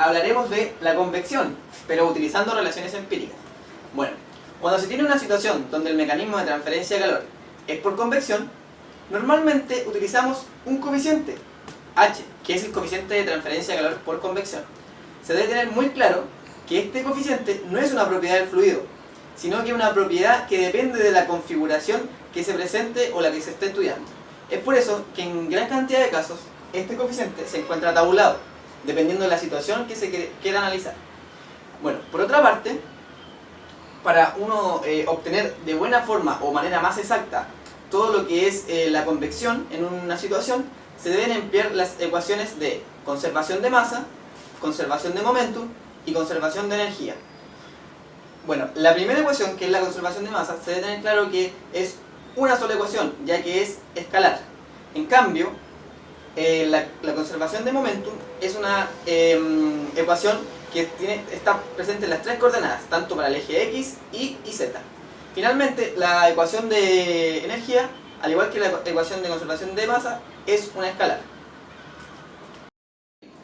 hablaremos de la convección, pero utilizando relaciones empíricas. Bueno, cuando se tiene una situación donde el mecanismo de transferencia de calor es por convección, normalmente utilizamos un coeficiente, H, que es el coeficiente de transferencia de calor por convección. Se debe tener muy claro que este coeficiente no es una propiedad del fluido, sino que es una propiedad que depende de la configuración que se presente o la que se esté estudiando. Es por eso que en gran cantidad de casos este coeficiente se encuentra tabulado, dependiendo de la situación que se quiera analizar. Bueno, por otra parte, para uno obtener de buena forma o manera más exacta todo lo que es la convección en una situación, se deben emplear las ecuaciones de conservación de masa, conservación de momentum y conservación de energía. Bueno, la primera ecuación, que es la conservación de masa, se debe tener claro que es una sola ecuación, ya que es escalar. En cambio, la conservación de momentum es una ecuación que está presente en las tres coordenadas, tanto para el eje X, Y y Z. Finalmente, la ecuación de energía, al igual que la ecuación de conservación de masa, es una escalar.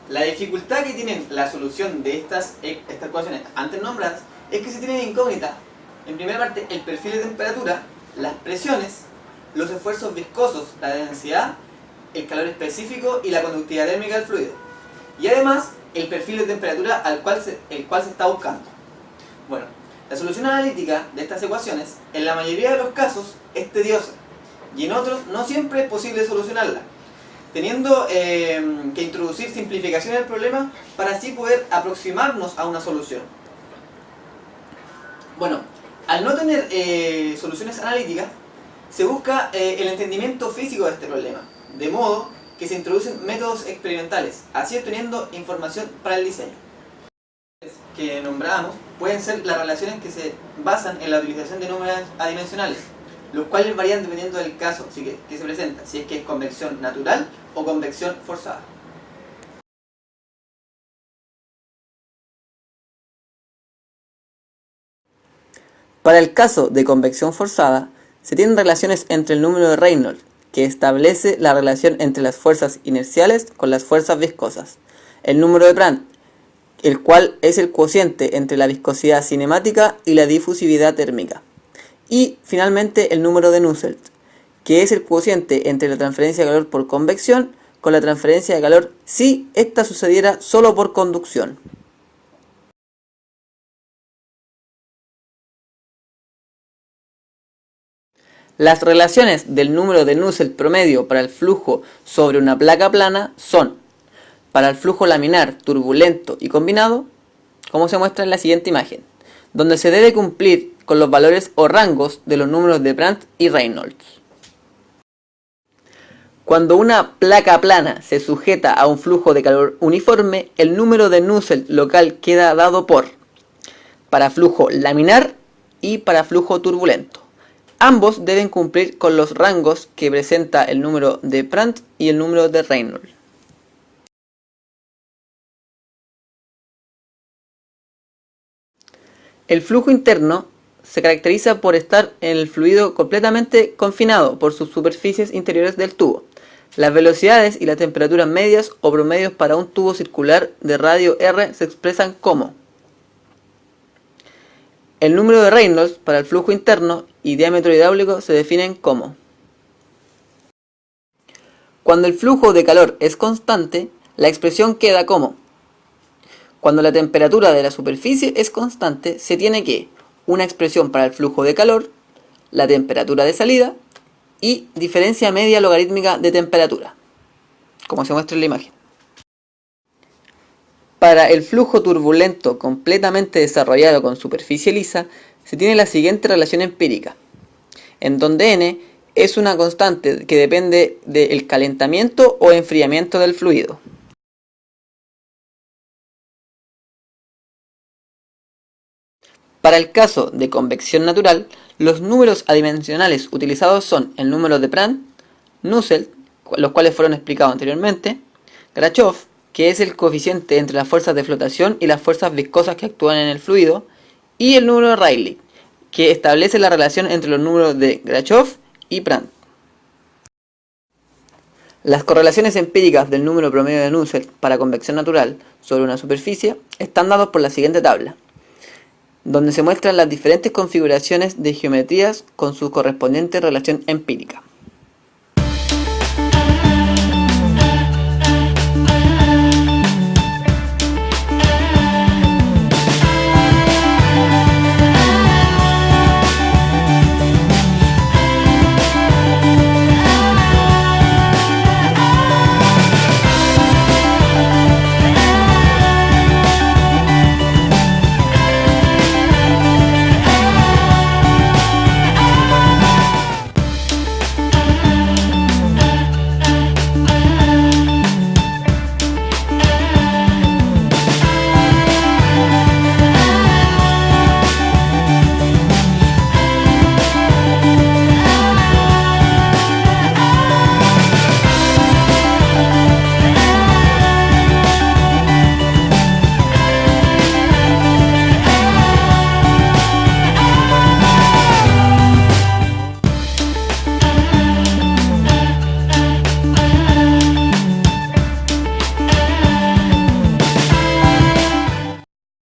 La dificultad que tiene la solución de estas ecuaciones antes nombradas es que se tienen incógnitas. En primera parte, el perfil de temperatura, las presiones, los esfuerzos viscosos, la densidad, el calor específico y la conductividad térmica del fluido. Y además, el perfil de temperatura el cual se está buscando. Bueno, la solución analítica de estas ecuaciones, en la mayoría de los casos, es tediosa. Y en otros, no siempre es posible solucionarla, teniendo que introducir simplificación del problema para así poder aproximarnos a una solución. Bueno, al no tener soluciones analíticas, se busca el entendimiento físico de este problema, de modo que se introducen métodos experimentales, así obteniendo información para el diseño. Que nombrábamos pueden ser las relaciones que se basan en la utilización de números adimensionales, los cuales varían dependiendo del caso que se presenta, si es que es convección natural o convección forzada. Para el caso de convección forzada, se tienen relaciones entre el número de Reynolds, que establece la relación entre las fuerzas inerciales con las fuerzas viscosas, el número de Brandt, el cual es el cociente entre la viscosidad cinemática y la difusividad térmica, y finalmente el número de Nusselt, que es el cociente entre la transferencia de calor por convección con la transferencia de calor si ésta sucediera solo por conducción. Las relaciones del número de Nusselt promedio para el flujo sobre una placa plana son: para el flujo laminar, turbulento y combinado, como se muestra en la siguiente imagen, donde se debe cumplir con los valores o rangos de los números de Brandt y Reynolds. Cuando una placa plana se sujeta a un flujo de calor uniforme, el número de Nusselt local queda dado por: para flujo laminar y para flujo turbulento. Ambos deben cumplir con los rangos que presenta el número de Brandt y el número de Reynolds. El flujo interno se caracteriza por estar en el fluido completamente confinado por sus superficies interiores del tubo. Las velocidades y las temperaturas medias o promedios para un tubo circular de radio R se expresan como: el número de Reynolds para el flujo interno y diámetro hidráulico se definen como: cuando el flujo de calor es constante, la expresión queda como: cuando la temperatura de la superficie es constante, se tiene que una expresión para el flujo de calor, la temperatura de salida y diferencia media logarítmica de temperatura, como se muestra en la imagen. Para el flujo turbulento completamente desarrollado con superficie lisa, se tiene la siguiente relación empírica, en donde n es una constante que depende del calentamiento o enfriamiento del fluido. Para el caso de convección natural, los números adimensionales utilizados son el número de Brandt, Nusselt, los cuales fueron explicados anteriormente, Grachov, que es el coeficiente entre las fuerzas de flotación y las fuerzas viscosas que actúan en el fluido, y el número de Rayleigh, que establece la relación entre los números de Grachov y Brandt. Las correlaciones empíricas del número promedio de Nusselt para convección natural sobre una superficie están dados por la siguiente tabla, donde se muestran las diferentes configuraciones de geometrías con su correspondiente relación empírica.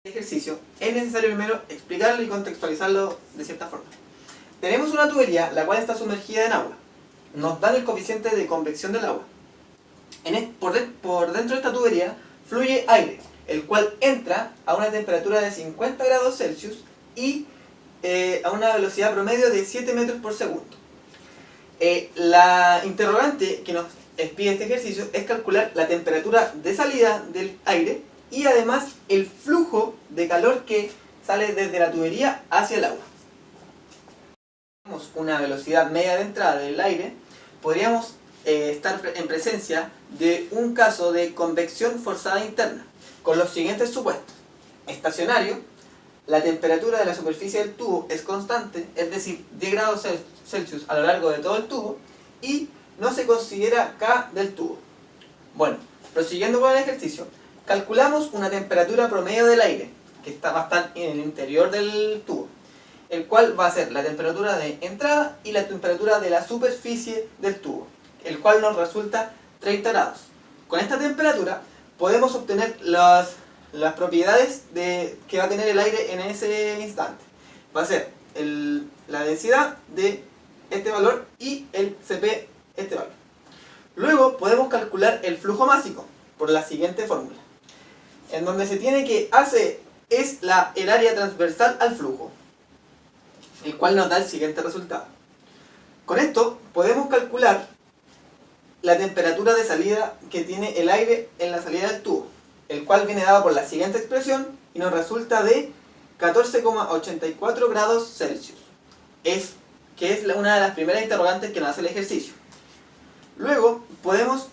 Ejercicio, es necesario primero explicarlo y contextualizarlo de cierta forma. Tenemos una tubería la cual está sumergida en agua. Nos dan el coeficiente de convección del agua. Por dentro de esta tubería fluye aire, el cual entra a una temperatura de 50 grados Celsius y a una velocidad promedio de 7 metros por segundo. La interrogante que nos pide este ejercicio es calcular la temperatura de salida del aire y además el flujo de calor que sale desde la tubería hacia el agua. Tenemos una velocidad media de entrada del aire, podríamos estar en presencia de un caso de convección forzada interna, con los siguientes supuestos. Estacionario, la temperatura de la superficie del tubo es constante, es decir, 10 grados Celsius a lo largo de todo el tubo, y no se considera K del tubo. Bueno, prosiguiendo con el ejercicio, calculamos una temperatura promedio del aire, que va a estar en el interior del tubo, el cual va a ser la temperatura de entrada y la temperatura de la superficie del tubo, el cual nos resulta 30 grados. Con esta temperatura podemos obtener las propiedades que va a tener el aire en ese instante. Va a ser la densidad de este valor y el Cp este valor. Luego podemos calcular el flujo másico por la siguiente fórmula, en donde se tiene que AC es el área transversal al flujo, el cual nos da el siguiente resultado. Con esto podemos calcular la temperatura de salida que tiene el aire en la salida del tubo, el cual viene dado por la siguiente expresión y nos resulta de 14,84 grados Celsius, que es una de las primeras interrogantes que nos hace el ejercicio. Luego podemos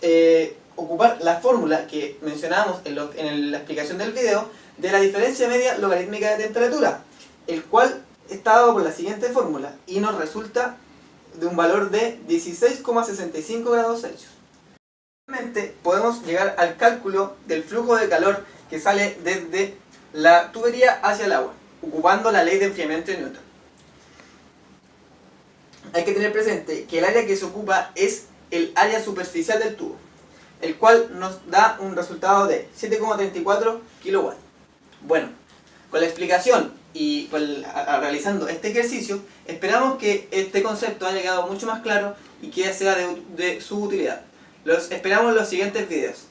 ocupar la fórmula que mencionábamos en la explicación del video de la diferencia media logarítmica de temperatura, el cual está dado por la siguiente fórmula y nos resulta de un valor de 16,65 grados Celsius. Finalmente podemos llegar al cálculo del flujo de calor que sale desde la tubería hacia el agua, ocupando la ley de enfriamiento de Newton. Hay que tener presente que el área que se ocupa es el área superficial del tubo, el cual nos da un resultado de 7,34 kW. Bueno, con la explicación y realizando este ejercicio, esperamos que este concepto haya quedado mucho más claro y que sea de su utilidad. Los esperamos en los siguientes videos.